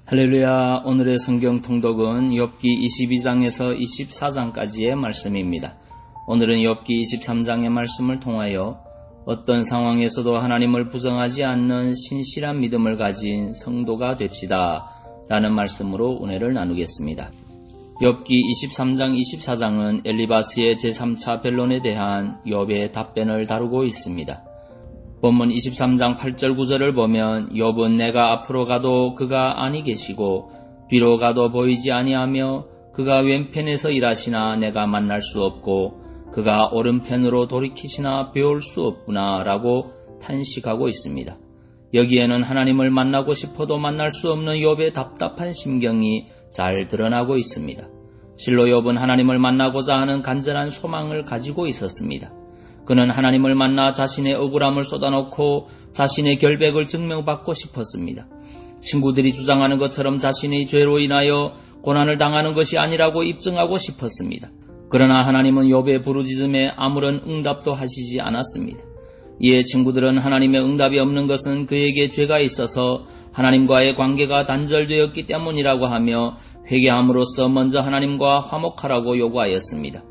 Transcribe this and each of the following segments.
할렐루야. 오늘의 성경 통독은 욥기 22장에서 24장까지의 말씀입니다. 오늘은 욥기 23장의 말씀을 통하여 어떤 상황에서도 하나님을 부정하지 않는 신실한 믿음을 가진 성도가 됩시다 라는 말씀으로 은혜를 나누겠습니다. 욥기 23장 24장은 엘리바스의 제3차 변론에 대한 욥의 답변을 다루고 있습니다. 본문 23장 8절 9절을 보면 욥은 내가 앞으로 가도 그가 아니 계시고 뒤로 가도 보이지 아니하며 그가 왼편에서 일하시나 내가 만날 수 없고 그가 오른편으로 돌이키시나 배울 수 없구나 라고 탄식하고 있습니다. 여기에는 하나님을 만나고 싶어도 만날 수 없는 욥의 답답한 심경이 잘 드러나고 있습니다. 실로 욥은 하나님을 만나고자 하는 간절한 소망을 가지고 있었습니다. 그는 하나님을 만나 자신의 억울함을 쏟아놓고 자신의 결백을 증명받고 싶었습니다. 친구들이 주장하는 것처럼 자신의 죄로 인하여 고난을 당하는 것이 아니라고 입증하고 싶었습니다. 그러나 하나님은 욥의 부르짖음에 아무런 응답도 하시지 않았습니다. 이에 친구들은 하나님의 응답이 없는 것은 그에게 죄가 있어서 하나님과의 관계가 단절되었기 때문이라고 하며 회개함으로써 먼저 하나님과 화목하라고 요구하였습니다.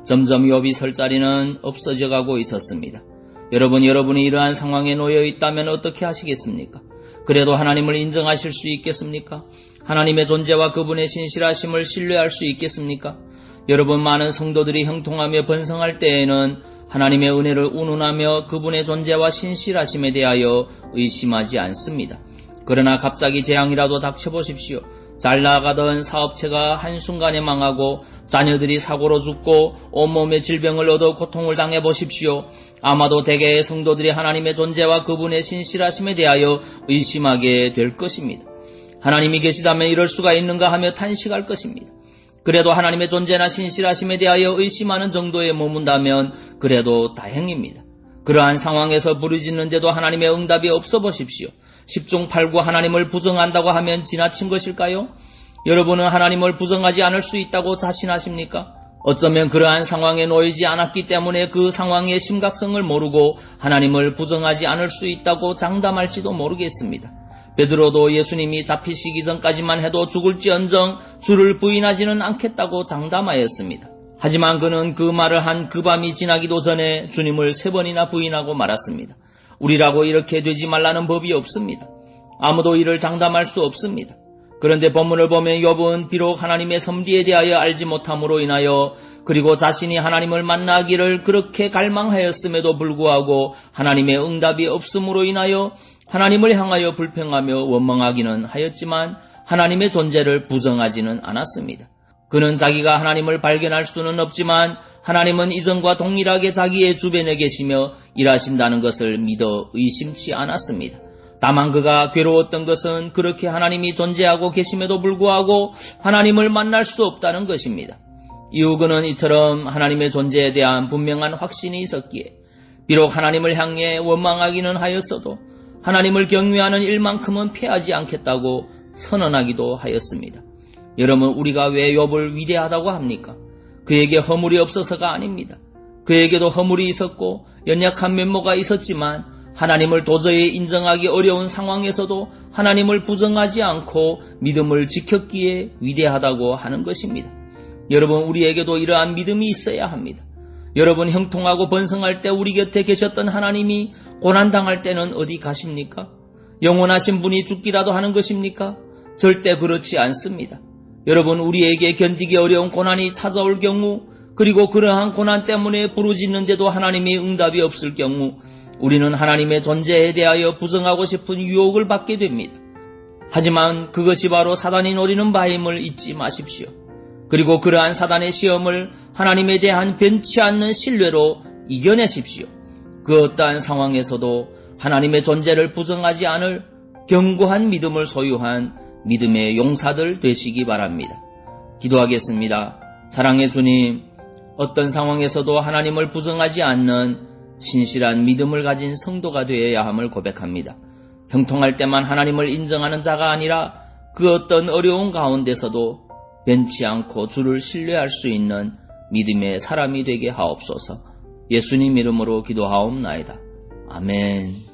점점 욥이 설 자리는 없어져 가고 있었습니다. 여러분이 이러한 상황에 놓여 있다면 어떻게 하시겠습니까? 그래도 하나님을 인정하실 수 있겠습니까? 하나님의 존재와 그분의 신실하심을 신뢰할 수 있겠습니까? 여러분, 많은 성도들이 형통하며 번성할 때에는 하나님의 은혜를 운운하며 그분의 존재와 신실하심에 대하여 의심하지 않습니다. 그러나 갑자기 재앙이라도 닥쳐보십시오. 잘 나가던 사업체가 한순간에 망하고 자녀들이 사고로 죽고 온몸에 질병을 얻어 고통을 당해보십시오. 아마도 대개의 성도들이 하나님의 존재와 그분의 신실하심에 대하여 의심하게 될 것입니다. 하나님이 계시다면 이럴 수가 있는가 하며 탄식할 것입니다. 그래도 하나님의 존재나 신실하심에 대하여 의심하는 정도에 머문다면 그래도 다행입니다. 그러한 상황에서 부르짖는데도 하나님의 응답이 없어 보십시오. 10중 8구 하나님을 부정한다고 하면 지나친 것일까요? 여러분은 하나님을 부정하지 않을 수 있다고 자신하십니까? 어쩌면 그러한 상황에 놓이지 않았기 때문에 그 상황의 심각성을 모르고 하나님을 부정하지 않을 수 있다고 장담할지도 모르겠습니다. 베드로도 예수님이 잡히시기 전까지만 해도 죽을지언정 주를 부인하지는 않겠다고 장담하였습니다. 하지만 그는 그 말을 한 그 밤이 지나기도 전에 주님을 3번이나 부인하고 말았습니다. 우리라고 이렇게 되지 말라는 법이 없습니다. 아무도 이를 장담할 수 없습니다. 그런데 본문을 보면 욥은 비록 하나님의 섭리에 대하여 알지 못함으로 인하여 그리고 자신이 하나님을 만나기를 그렇게 갈망하였음에도 불구하고 하나님의 응답이 없음으로 인하여 하나님을 향하여 불평하며 원망하기는 하였지만 하나님의 존재를 부정하지는 않았습니다. 그는 자기가 하나님을 발견할 수는 없지만 하나님은 이전과 동일하게 자기의 주변에 계시며 일하신다는 것을 믿어 의심치 않았습니다. 다만 그가 괴로웠던 것은 그렇게 하나님이 존재하고 계심에도 불구하고 하나님을 만날 수 없다는 것입니다. 이후 그는 이처럼 하나님의 존재에 대한 분명한 확신이 있었기에 비록 하나님을 향해 원망하기는 하였어도 하나님을 경외하는 일만큼은 피하지 않겠다고 선언하기도 하였습니다. 여러분, 우리가 왜 욥을 위대하다고 합니까? 그에게 허물이 없어서가 아닙니다. 그에게도 허물이 있었고 연약한 면모가 있었지만 하나님을 도저히 인정하기 어려운 상황에서도 하나님을 부정하지 않고 믿음을 지켰기에 위대하다고 하는 것입니다. 여러분, 우리에게도 이러한 믿음이 있어야 합니다. 여러분, 형통하고 번성할 때 우리 곁에 계셨던 하나님이 고난당할 때는 어디 가십니까? 영원하신 분이 죽기라도 하는 것입니까? 절대 그렇지 않습니다. 여러분, 우리에게 견디기 어려운 고난이 찾아올 경우 그리고 그러한 고난 때문에 부르짖는데도 하나님의 응답이 없을 경우 우리는 하나님의 존재에 대하여 부정하고 싶은 유혹을 받게 됩니다. 하지만 그것이 바로 사단이 노리는 바임을 잊지 마십시오. 그리고 그러한 사단의 시험을 하나님에 대한 변치 않는 신뢰로 이겨내십시오. 그 어떠한 상황에서도 하나님의 존재를 부정하지 않을 견고한 믿음을 소유한 믿음의 용사들 되시기 바랍니다. 기도하겠습니다. 사랑의 주님, 어떤 상황에서도 하나님을 부정하지 않는 신실한 믿음을 가진 성도가 되어야 함을 고백합니다. 형통할 때만 하나님을 인정하는 자가 아니라 그 어떤 어려운 가운데서도 변치 않고 주를 신뢰할 수 있는 믿음의 사람이 되게 하옵소서. 예수님 이름으로 기도하옵나이다. 아멘.